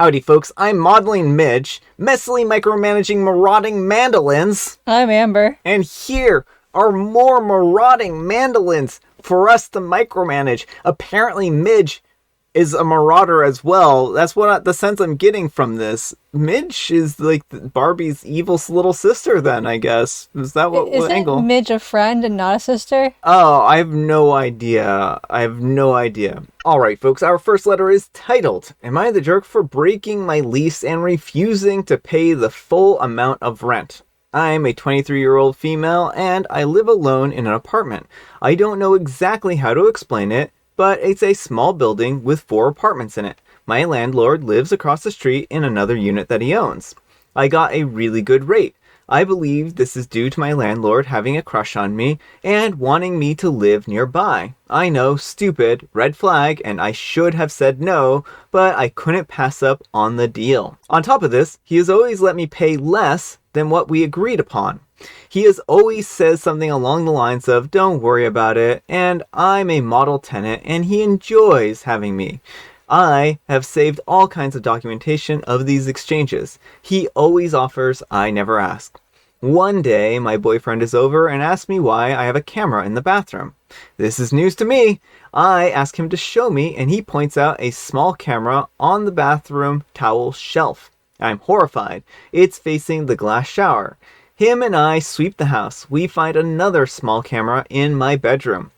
Howdy folks, I'm Modeling Midge, messily micromanaging marauding mandolins. I'm Amber. And here are more marauding mandolins for us to micromanage. Apparently Midge is a marauder as well. That's what the sense I'm getting from this. Midge is like Barbie's evil little sister then, I guess. Is that what angle? Isn't Midge a friend and not a sister? Oh, I have no idea. Alright folks, our first letter is titled, Am I the jerk for breaking my lease and refusing to pay the full amount of rent? I'm a 23-year-old female and I live alone in an apartment. I don't know exactly how to explain it, but it's a small building with 4 apartments in it. My landlord lives across the street in another unit that he owns. I got a really good rate. I believe this is due to my landlord having a crush on me and wanting me to live nearby. I know, stupid, red flag, and I should have said no, but I couldn't pass up on the deal. On top of this, he has always let me pay less than what we agreed upon. He has always says something along the lines of, don't worry about it, and I'm a model tenant and he enjoys having me. I have saved all kinds of documentation of these exchanges. He always offers, I never ask. One day, my boyfriend is over and asks me why I have a camera in the bathroom. This is news to me. I ask him to show me and he points out a small camera on the bathroom towel shelf. I'm horrified. It's facing the glass shower. Him and I sweep the house. We find another small camera in my bedroom.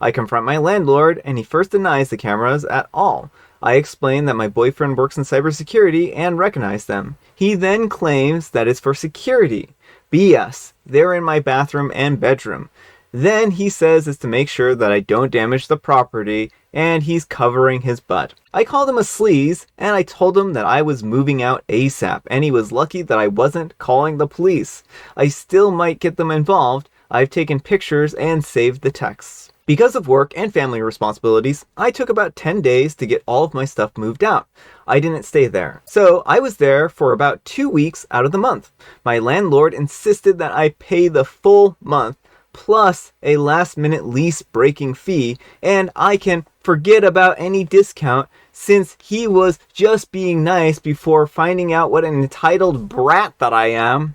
I confront my landlord and he first denies the cameras at all. I explain that my boyfriend works in cybersecurity and recognize them. He then claims that it's for security. BS. They're in my bathroom and bedroom. Then he says it's to make sure that I don't damage the property and he's covering his butt. I called him a sleaze and I told him that I was moving out ASAP and he was lucky that I wasn't calling the police. I still might get them involved. I've taken pictures and saved the texts. Because of work and family responsibilities, I took about 10 days to get all of my stuff moved out. I didn't stay there. So I was there for about 2 weeks out of the month. My landlord insisted that I pay the full month plus a last-minute lease breaking fee, and I can forget about any discount since he was just being nice before finding out what an entitled brat that I am.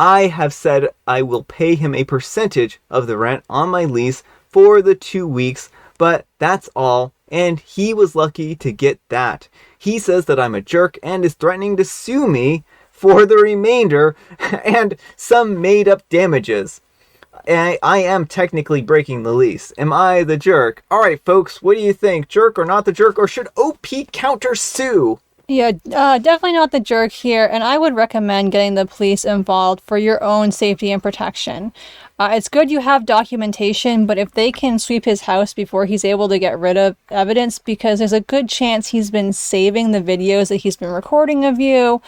I have said I will pay him a percentage of the rent on my lease for the 2 weeks, but that's all, and he was lucky to get that. He says that I'm a jerk and is threatening to sue me for the remainder and some made-up damages. I am technically breaking the lease. Am I the jerk? Alright folks, what do you think? Jerk or not the jerk, or should OP counter sue? Yeah, definitely not the jerk here, and I would recommend getting the police involved for your own safety and protection. It's good you have documentation, but if they can sweep his house before he's able to get rid of evidence, because there's a good chance he's been saving the videos that he's been recording of you,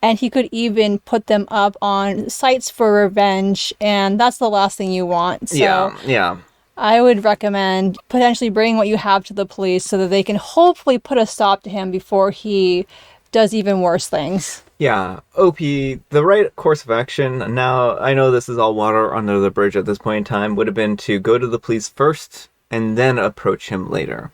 and he could even put them up on sites for revenge, and that's the last thing you want. So Yeah. I would recommend potentially bringing what you have to the police so that they can hopefully put a stop to him before he does even worse things. Yeah, OP, the right course of action, now I know this is all water under the bridge at this point in time, would have been to go to the police first and then approach him later.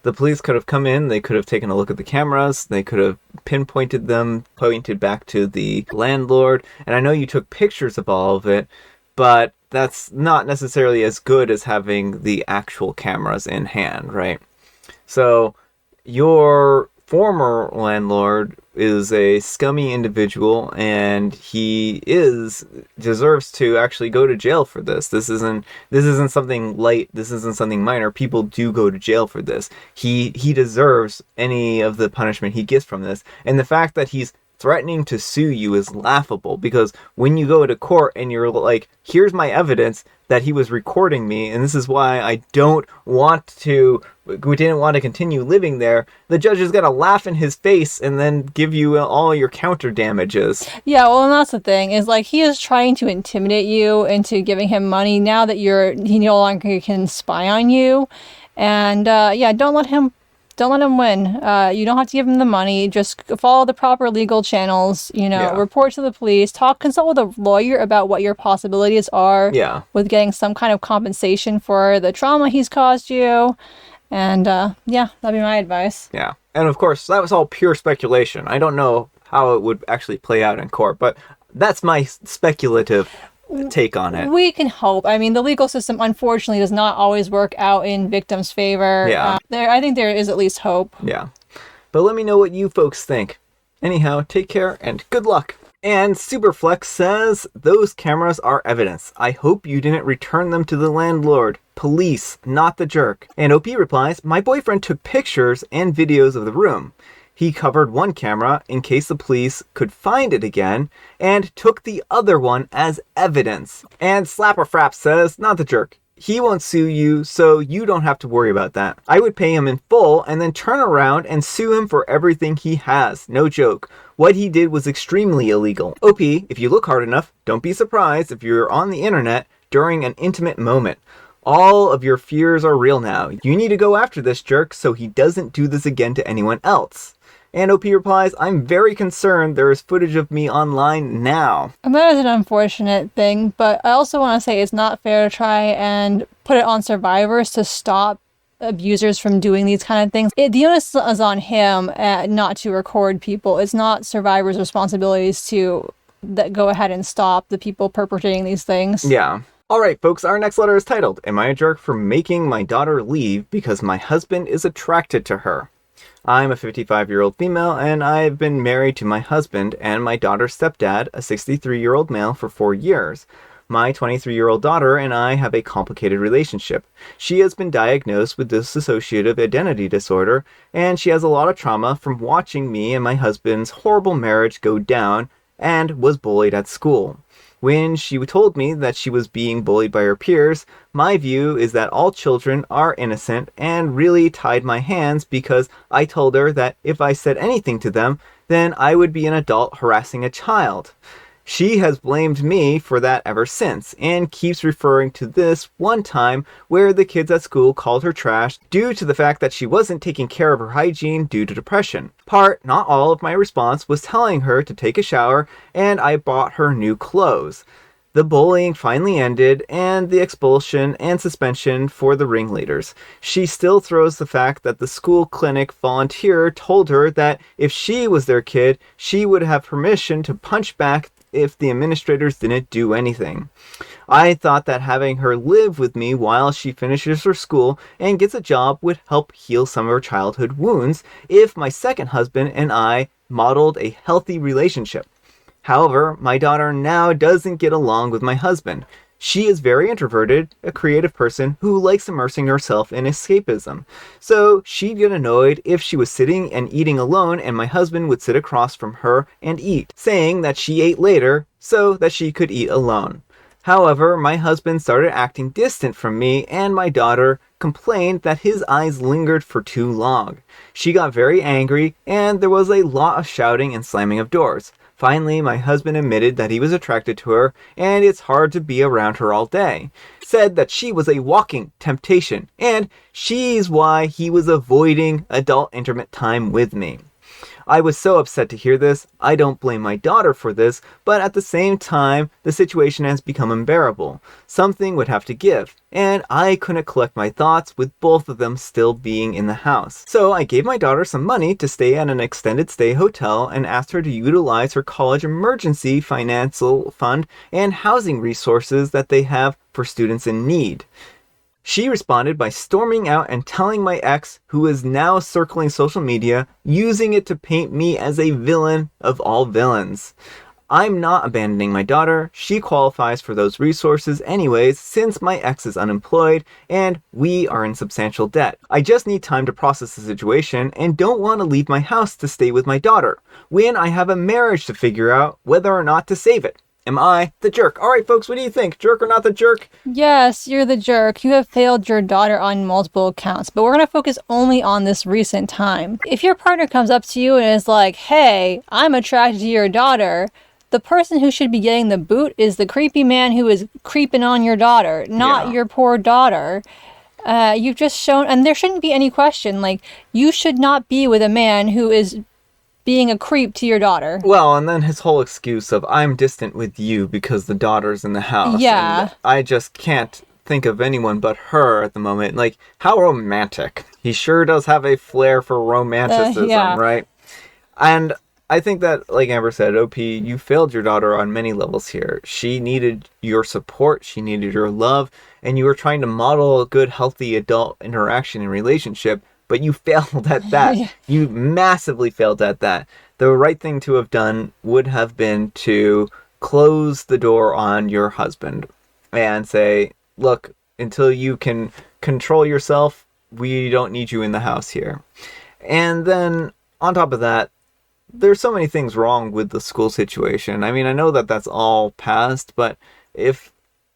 The police could have come in, they could have taken a look at the cameras, they could have pinpointed them, pointed back to the landlord, and I know you took pictures of all of it, but that's not necessarily as good as having the actual cameras in hand, right? So, your former landlord is a scummy individual and he deserves to actually go to jail for this. This isn't something light, this isn't something minor. People do go to jail for this. He deserves any of the punishment he gets from this. And the fact that he's threatening to sue you is laughable, because when you go to court and you're like, here's my evidence that he was recording me and this is why we didn't want to continue living there, the judge is going to laugh in his face and then give you all your counter damages. Yeah, well, and that's the thing, is like he is trying to intimidate you into giving him money now that he no longer can spy on you. And don't let him win. You don't have to give him the money. Just follow the proper legal channels, report to the police, consult with a lawyer about what your possibilities are with getting some kind of compensation for the trauma he's caused you. And that'd be my advice. Yeah. And of course, that was all pure speculation. I don't know how it would actually play out in court, but that's my speculative take on it. We can hope. I mean, the legal system, unfortunately, does not always work out in victims' favor. Yeah. I think there is at least hope. Yeah. But let me know what you folks think. Anyhow, take care and good luck. And Superflex says, those cameras are evidence. I hope you didn't return them to the landlord. Police, not the jerk. And OP replies, my boyfriend took pictures and videos of the room. He covered one camera in case the police could find it again, and took the other one as evidence. And Slapper Frap says, not the jerk. He won't sue you, so you don't have to worry about that. I would pay him in full and then turn around and sue him for everything he has. No joke. What he did was extremely illegal. OP, if you look hard enough, don't be surprised if you're on the internet during an intimate moment. All of your fears are real now. You need to go after this jerk so he doesn't do this again to anyone else. And OP replies, I'm very concerned there is footage of me online now. And that is an unfortunate thing, but I also want to say it's not fair to try and put it on survivors to stop abusers from doing these kind of things. The onus is on him not to record people. It's not survivors' responsibilities to go ahead and stop the people perpetrating these things. Yeah. Alright folks, our next letter is titled, Am I a jerk for making my daughter leave because my husband is attracted to her? I'm a 55-year-old female, and I've been married to my husband and my daughter's stepdad, a 63-year-old male, for 4 years. My 23-year-old daughter and I have a complicated relationship. She has been diagnosed with dissociative identity disorder, and she has a lot of trauma from watching me and my husband's horrible marriage go down, and was bullied at school. When she told me that she was being bullied by her peers, my view is that all children are innocent, and really tied my hands because I told her that if I said anything to them, then I would be an adult harassing a child. She has blamed me for that ever since, and keeps referring to this one time where the kids at school called her trash due to the fact that she wasn't taking care of her hygiene due to depression. Part, not all, of my response was telling her to take a shower, and I bought her new clothes. The bullying finally ended, and the expulsion and suspension for the ringleaders. She still throws the fact that the school clinic volunteer told her that if she was their kid, she would have permission to punch back if the administrators didn't do anything. I thought that having her live with me while she finishes her school and gets a job would help heal some of her childhood wounds if my second husband and I modeled a healthy relationship. However, my daughter now doesn't get along with my husband. She is very introverted, a creative person who likes immersing herself in escapism. So she'd get annoyed if she was sitting and eating alone and my husband would sit across from her and eat, saying that she ate later so that she could eat alone. However, my husband started acting distant from me, and my daughter complained that his eyes lingered for too long. She got very angry, and there was a lot of shouting and slamming of doors. Finally, my husband admitted that he was attracted to her, and it's hard to be around her all day. Said that she was a walking temptation, and she's why he was avoiding adult intimate time with me. I was so upset to hear this. I don't blame my daughter for this, but at the same time, the situation has become unbearable. Something would have to give, and I couldn't collect my thoughts with both of them still being in the house. So I gave my daughter some money to stay at an extended stay hotel and asked her to utilize her college emergency financial fund and housing resources that they have for students in need. She responded by storming out and telling my ex, who is now circling social media, using it to paint me as a villain of all villains. I'm not abandoning my daughter. She qualifies for those resources anyways since my ex is unemployed and we are in substantial debt. I just need time to process the situation and don't want to leave my house to stay with my daughter when I have a marriage to figure out whether or not to save it. Am I the jerk? All right, folks, what do you think? Jerk or not the jerk? Yes, you're the jerk. You have failed your daughter on multiple accounts, but we're going to focus only on this recent time. If your partner comes up to you and is like, hey, I'm attracted to your daughter, the person who should be getting the boot is the creepy man who is creeping on your daughter, not your poor daughter. You've just shown, and there shouldn't be any question, like, you should not be with a man who is being a creep to your daughter. Well, and then his whole excuse of, I'm distant with you because the daughter's in the house. Yeah. And I just can't think of anyone but her at the moment. Like, how romantic. He sure does have a flair for romanticism, Yeah. right? And I think that, like Amber said, OP, you failed your daughter on many levels here. She needed your support, she needed your love, and you were trying to model a good, healthy adult interaction and relationship, but you failed at that. Yeah. You massively failed at that. The right thing to have done would have been to close the door on your husband and say, look, until you can control yourself, we don't need you in the house here. And then, on top of that, there's so many things wrong with the school situation. I mean, I know that that's all past, but if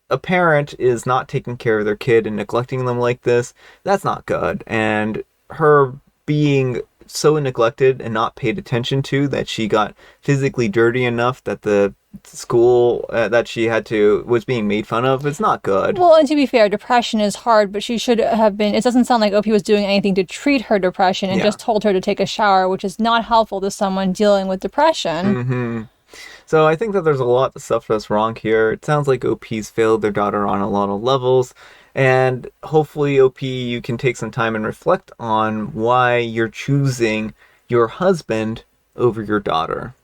a parent is not taking care of their kid and neglecting them like this, that's not good. And her being so neglected and not paid attention to that she got physically dirty enough that the school that she had to was being made fun of, it's not good. Well, and to be fair, depression is hard, but she should have been. It doesn't sound like OP was doing anything to treat her depression and just told her to take a shower, which is not helpful to someone dealing with depression. So I think that there's a lot of stuff that's wrong here. It sounds like OP's failed their daughter on a lot of levels. And hopefully, OP, you can take some time and reflect on why you're choosing your husband over your daughter.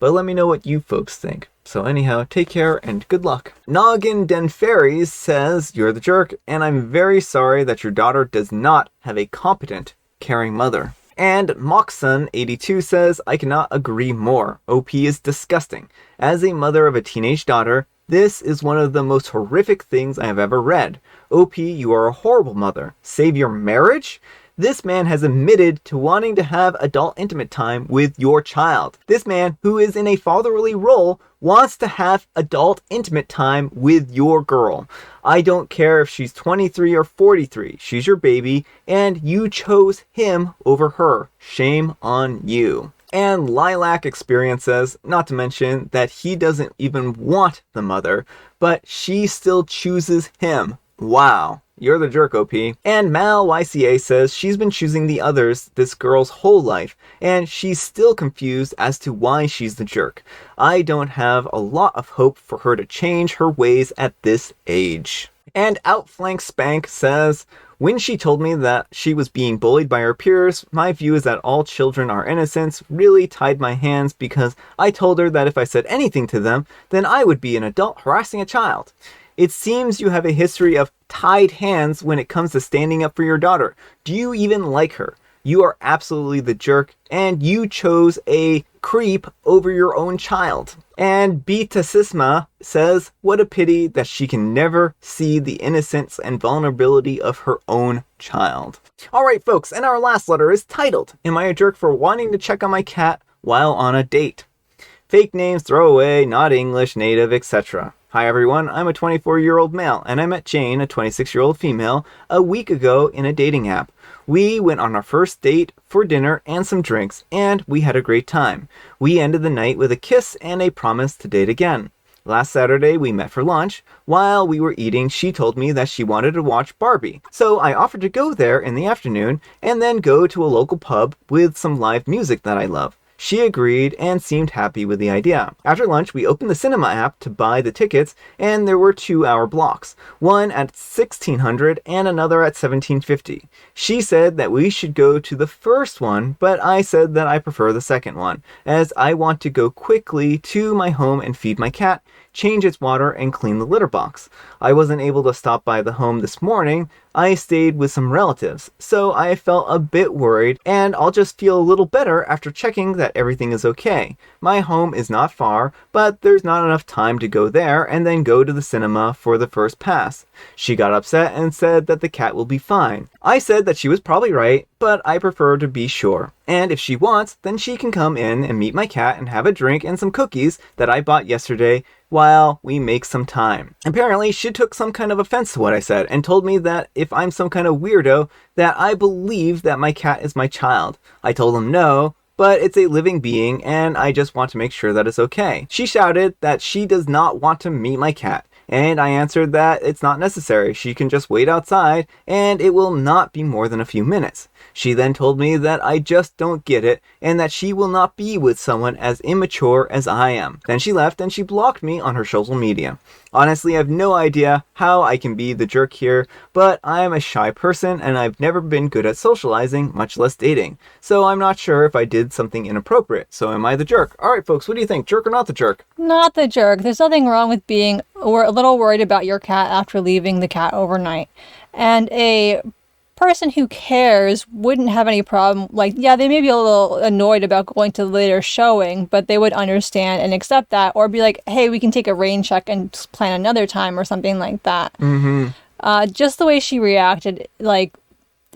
But let me know what you folks think. So anyhow, take care and good luck. Noggin Denferries says, you're the jerk, and I'm very sorry that your daughter does not have a competent, caring mother. And Moxon82 says, I cannot agree more. OP is disgusting. As a mother of a teenage daughter, this is one of the most horrific things I have ever read. OP, you are a horrible mother. Save your marriage? This man has admitted to wanting to have adult intimate time with your child. This man, who is in a fatherly role, wants to have adult intimate time with your girl. I don't care if she's 23 or 43. She's your baby, and you chose him over her. Shame on you. And Lilac Experience says, not to mention that he doesn't even want the mother, but she still chooses him. Wow. You're the jerk, OP. And Mal YCA says she's been choosing the others this girl's whole life, and she's still confused as to why she's the jerk. I don't have a lot of hope for her to change her ways at this age. And Outflank Spank says, when she told me that she was being bullied by her peers, my view is that all children are innocents really tied my hands because I told her that if I said anything to them, then I would be an adult harassing a child. It seems you have a history of tied hands when it comes to standing up for your daughter. Do you even like her? You are absolutely the jerk, and you chose a creep over your own child. And Beta Sisma says, what a pity that she can never see the innocence and vulnerability of her own child. Alright folks, and our last letter is titled, Am I a Jerk for Wanting to Check on My Cat While on a Date? Fake names, throwaway, not English, native, etc. Hi everyone, I'm a 24-year-old male, and I met Jane, a 26-year-old female, a week ago in a dating app. We went on our first date for dinner and some drinks, and we had a great time. We ended the night with a kiss and a promise to date again. Last Saturday, we met for lunch. While we were eating, she told me that she wanted to watch Barbie. So I offered to go there in the afternoon, and then go to a local pub with some live music that I love. She agreed and seemed happy with the idea. After lunch, we opened the cinema app to buy the tickets, and there were 2-hour blocks, one at 1600 and another at 1750. She said that we should go to the first one, but I said that I prefer the second one, as I want to go quickly to my home and feed my cat, change its water, and clean the litter box. I wasn't able to stop by the home this morning. I stayed with some relatives, so I felt a bit worried, and I'll just feel a little better after checking that everything is okay. My home is not far, but there's not enough time to go there and then go to the cinema for the first pass. She got upset and said that the cat will be fine. I said that she was probably right, but I prefer to be sure. And if she wants, then she can come in and meet my cat and have a drink and some cookies that I bought yesterday while we make some time. Apparently, she took some kind of offense to what I said and told me that if I'm some kind of weirdo, that I believe that my cat is my child. I told him no, but it's a living being and I just want to make sure that it's okay. She shouted that she does not want to meet my cat, and I answered that it's not necessary. She can just wait outside and it will not be more than a few minutes. She then told me that I just don't get it and that she will not be with someone as immature as I am. Then she left and she blocked me on her social media. Honestly, I have no idea how I can be the jerk here, but I am a shy person and I've never been good at socializing, much less dating. So I'm not sure if I did something inappropriate. So am I the jerk? Alright folks, what do you think? Jerk or not the jerk? Not the jerk. There's nothing wrong with being a little worried about your cat after leaving the cat overnight. And a person who cares wouldn't have any problem. Like, yeah, they may be a little annoyed about going to the later showing, but they would understand and accept that, or be like, hey, we can take a rain check and plan another time or something like that. Just the way she reacted, like,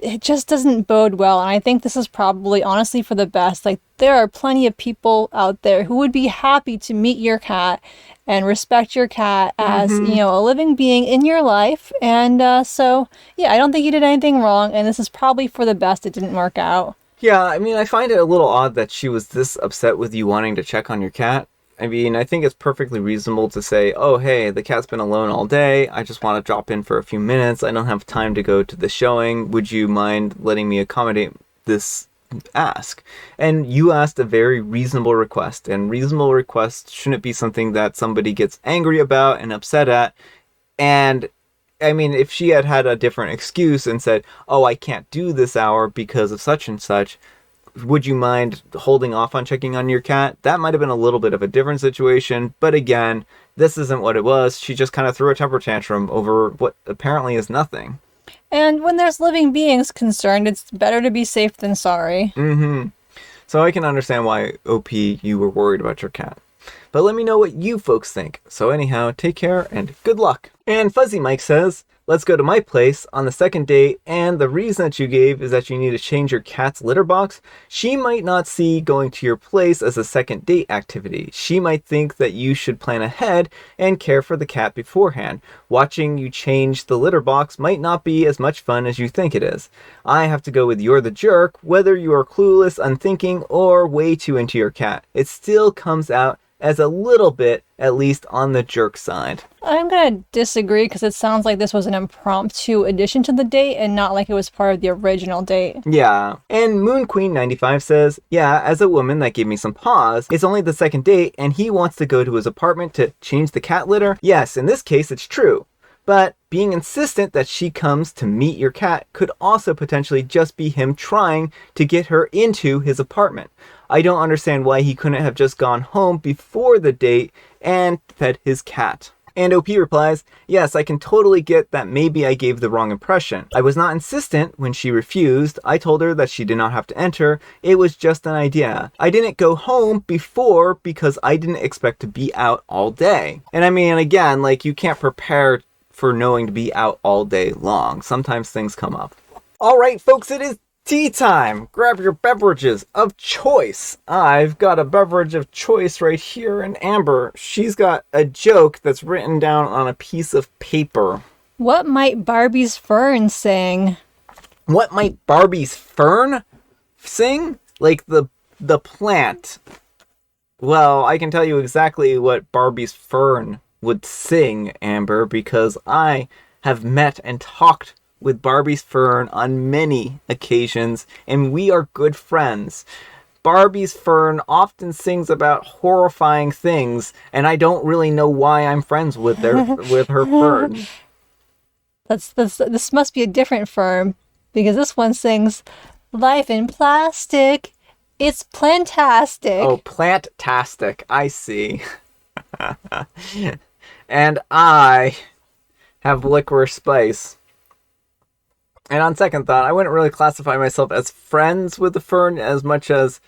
it just doesn't bode well. And I think this is probably honestly for the best. Like, there are plenty of people out there who would be happy to meet your cat and respect your cat as, a living being in your life. And so, yeah, I don't think you did anything wrong. And this is probably for the best. It didn't work out. Yeah, I mean, I find it a little odd that she was this upset with you wanting to check on your cat. I mean, I think it's perfectly reasonable to say, oh, hey, the cat's been alone all day. I just want to drop in for a few minutes. I don't have time to go to the showing. Would you mind letting me accommodate this ask? And you asked a very reasonable request. And reasonable requests shouldn't be something that somebody gets angry about and upset at. And I mean, if she had had a different excuse and said, oh, I can't do this hour because of such and such, would you mind holding off on checking on your cat? That might have been a little bit of a different situation, but again, this isn't what it was. She just kind of threw a temper tantrum over what apparently is nothing. And when there's living beings concerned, it's better to be safe than sorry. So I can understand why, OP, you were worried about your cat. But let me know what you folks think. So anyhow, take care and good luck. And Fuzzy Mike says, let's go to my place on the second date, and the reason that you gave is that you need to change your cat's litter box. She might not see going to your place as a second date activity. She might think that you should plan ahead and care for the cat beforehand. Watching you change the litter box might not be as much fun as you think it is. I have to go with you're the jerk, whether you are clueless, unthinking, or way too into your cat. It still comes out as a little bit, at least on the jerk side. I'm going to disagree because it sounds like this was an impromptu addition to the date and not like it was part of the original date. Yeah. And Moon Queen 95 says, yeah, as a woman, that gave me some pause. It's only the second date and he wants to go to his apartment to change the cat litter. Yes, in this case, it's true. But being insistent that she comes to meet your cat could also potentially just be him trying to get her into his apartment. I don't understand why he couldn't have just gone home before the date and fed his cat. And OP replies, yes, I can totally get that maybe I gave the wrong impression. I was not insistent when she refused. I told her that she did not have to enter. It was just an idea. I didn't go home before because I didn't expect to be out all day. And I mean, again, like, you can't prepare for knowing to be out all day long. Sometimes things come up. All right, folks, it is tea time. Grab your beverages of choice. I've got a beverage of choice right here, and Amber, she's got a joke that's written down on a piece of paper. What might Barbie's fern sing? What might Barbie's fern sing? Like the plant. Well, I can tell you exactly what Barbie's fern would sing, Amber, because I have met and talked with Barbie's fern on many occasions, and we are good friends. Barbie's fern often sings about horrifying things, and I don't really know why I'm friends with her fern. This must be a different fern, because this one sings, "Life in plastic, it's plantastic." Oh, plantastic, I see. And I have licorice spice. And on second thought, I wouldn't really classify myself as friends with the fern as much as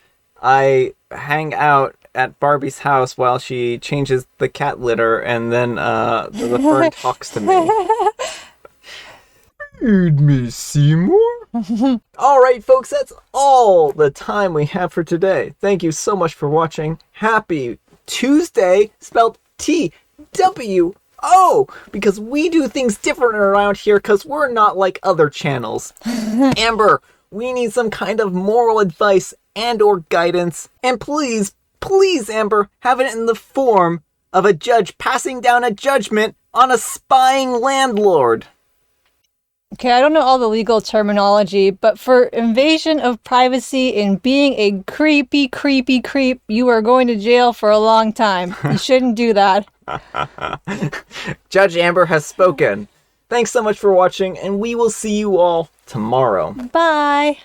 I hang out at Barbie's house while she changes the cat litter, and then the fern talks to me. Feed me, Seymour. All right, folks, that's all the time we have for today. Thank you so much for watching. Happy Tuesday, spelled TWO, because we do things different around here because we're not like other channels. Amber, we need some kind of moral advice and or guidance. And please, Amber, have it in the form of a judge passing down a judgment on a spying landlord. Okay, I don't know all the legal terminology, but for invasion of privacy and being a creepy, creepy creep, you are going to jail for a long time. You shouldn't do that. Judge Amber has spoken. Thanks so much for watching, and we will see you all tomorrow. Bye.